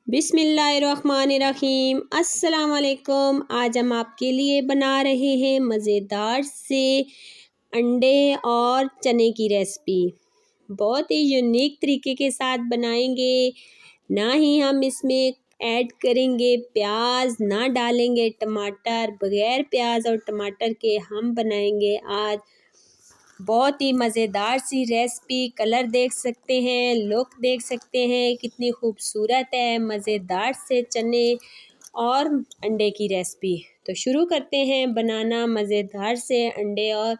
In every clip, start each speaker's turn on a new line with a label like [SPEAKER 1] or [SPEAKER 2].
[SPEAKER 1] बिस्मिल्लाहिर्रहमानिर्रहीम। अस्सलाम वालेकुम। आज हम आपके लिए बना रहे हैं मज़ेदार से अंडे और चने की रेसिपी। बहुत ही यूनिक तरीके के साथ बनाएंगे। ना ही हम इसमें ऐड करेंगे प्याज, ना डालेंगे टमाटर। बग़ैर प्याज और टमाटर के हम बनाएंगे आज बहुत ही मज़ेदार सी रेसिपी। कलर देख सकते हैं, लुक देख सकते हैं कितनी खूबसूरत है। मज़ेदार से चने और अंडे की रेसिपी। तो शुरू करते हैं बनाना मज़ेदार से अंडे और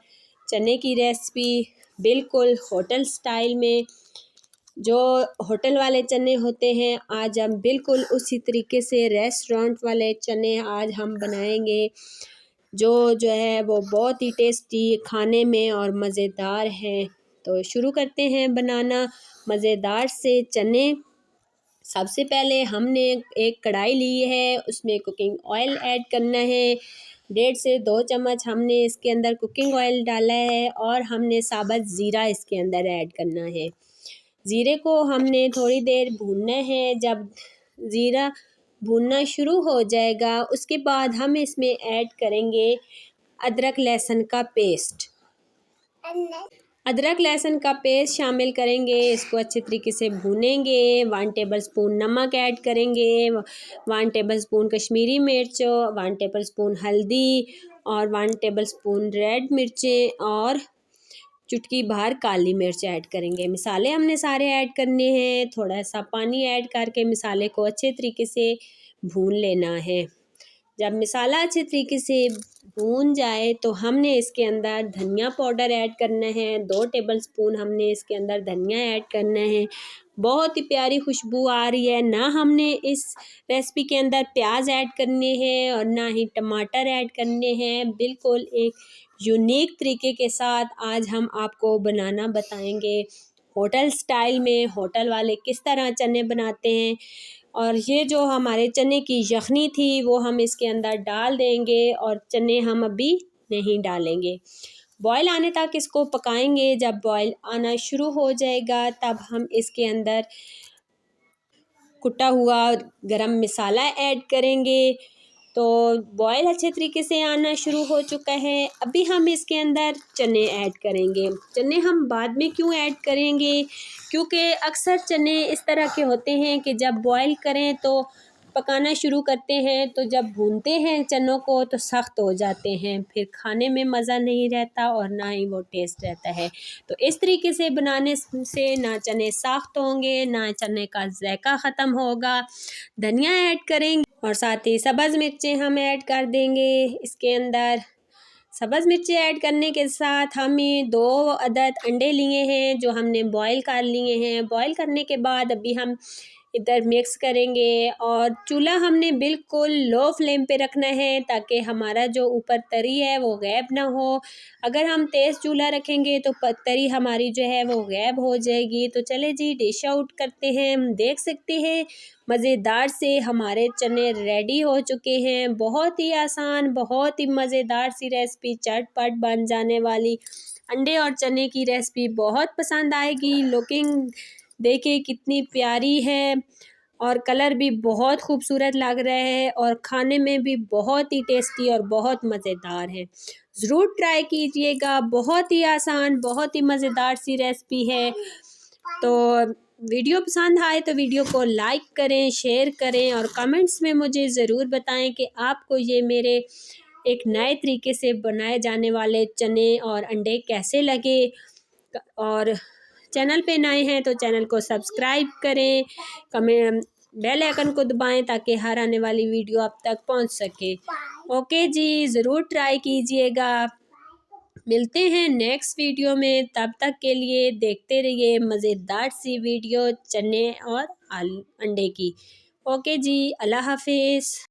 [SPEAKER 1] चने की रेसिपी, बिल्कुल होटल स्टाइल में। जो होटल वाले चने होते हैं आज हम बिल्कुल उसी तरीके से रेस्टोरेंट वाले चने आज हम बनाएंगे। जो है वो बहुत ही टेस्टी खाने में और मज़ेदार है। तो शुरू करते हैं बनाना मज़ेदार से चने। सबसे पहले हमने एक कढ़ाई ली है, उसमें कुकिंग ऑयल ऐड करना है। 1.5 से 2 चम्मच हमने इसके अंदर कुकिंग ऑयल डाला है और हमने साबुत ज़ीरा इसके अंदर ऐड करना है। ज़ीरे को हमने थोड़ी देर भूनना है। जब ज़ीरा भूनना शुरू हो जाएगा उसके बाद हम इसमें ऐड करेंगे अदरक लहसुन का पेस्ट। अदरक लहसुन का पेस्ट शामिल करेंगे, इसको अच्छे तरीके से भूनेंगे। 1 टेबलस्पून नमक ऐड करेंगे, 1 टेबलस्पून कश्मीरी मिर्च, 1 टेबलस्पून हल्दी और 1 टेबलस्पून रेड मिर्चें और चुटकी भर काली मिर्च ऐड करेंगे। मसाले हमने सारे ऐड करने हैं। थोड़ा सा पानी ऐड करके मसाले को अच्छे तरीके से भून लेना है। जब मसाला अच्छे तरीके से भून जाए तो हमने इसके अंदर धनिया पाउडर ऐड करना है। 2 टेबलस्पून हमने इसके अंदर धनिया ऐड करना है। बहुत ही प्यारी खुशबू आ रही है। ना हमने इस रेसिपी के अंदर प्याज ऐड करने हैं और ना ही टमाटर ऐड करने हैं। बिल्कुल एक यूनिक तरीके के साथ आज हम आपको बनाना बताएंगे होटल स्टाइल में। होटल वाले किस तरह चने बनाते हैं। और ये जो हमारे चने की यखनी थी वो हम इसके अंदर डाल देंगे और चने हम अभी नहीं डालेंगे। बॉयल आने तक इसको पकाएंगे। जब बॉयल आना शुरू हो जाएगा तब हम इसके अंदर कुटा हुआ गरम मसाला ऐड करेंगे। तो बॉयल अच्छे तरीके से आना शुरू हो चुका है। अभी हम इसके अंदर चने ऐड करेंगे। चने हम बाद में क्यों ऐड करेंगे, क्योंकि अक्सर चने इस तरह के होते हैं कि जब बॉयल करें तो पकाना शुरू करते हैं तो जब भूनते हैं चनों को तो सख्त हो जाते हैं, फिर खाने में मज़ा नहीं रहता और ना ही वो टेस्ट रहता है। तो इस तरीके से बनाने से ना चने सख्त होंगे, ना चने का जायका ख़त्म होगा। धनिया ऐड करेंगे और साथ ही सब्ज़ मिर्चें हम ऐड कर देंगे इसके अंदर। सब्ज़ मिर्ची ऐड करने के साथ हमें 2 अदद अंडे लिए हैं जो हमने बॉईल कर लिए हैं। बॉईल करने के बाद अभी हम इधर मिक्स करेंगे और चूल्हा हमने बिल्कुल लो फ्लेम पे रखना है ताकि हमारा जो ऊपर तरी है वो गैब ना हो। अगर हम तेज़ चूल्हा रखेंगे तो तरी हमारी जो है वो गैब हो जाएगी। तो चले जी डिश आउट करते हैं। हम देख सकते हैं मज़ेदार से हमारे चने रेडी हो चुके हैं। बहुत ही आसान, बहुत ही मज़ेदार सी रेसिपी, झटपट बन जाने वाली अंडे और चने की रेसिपी बहुत पसंद आएगी। लुकिंग देखिए कितनी प्यारी है और कलर भी बहुत खूबसूरत लग रहा है और खाने में भी बहुत ही टेस्टी और बहुत मज़ेदार है। ज़रूर ट्राई कीजिएगा। बहुत ही आसान, बहुत ही मज़ेदार सी रेसिपी है। तो वीडियो पसंद आए तो वीडियो को लाइक करें, शेयर करें और कमेंट्स में मुझे ज़रूर बताएं कि आपको ये मेरे एक नए तरीके से बनाए जाने वाले चने और अंडे कैसे लगे। और चैनल पे नए हैं तो चैनल को सब्सक्राइब करें, बेल आइकन को दबाएं ताकि हर आने वाली वीडियो आप तक पहुंच सके। ओके जी, ज़रूर ट्राई कीजिएगा। मिलते हैं नेक्स्ट वीडियो में, तब तक के लिए देखते रहिए मज़ेदार सी वीडियो चने और अंडे की। ओके जी, अल्लाह हाफिज़।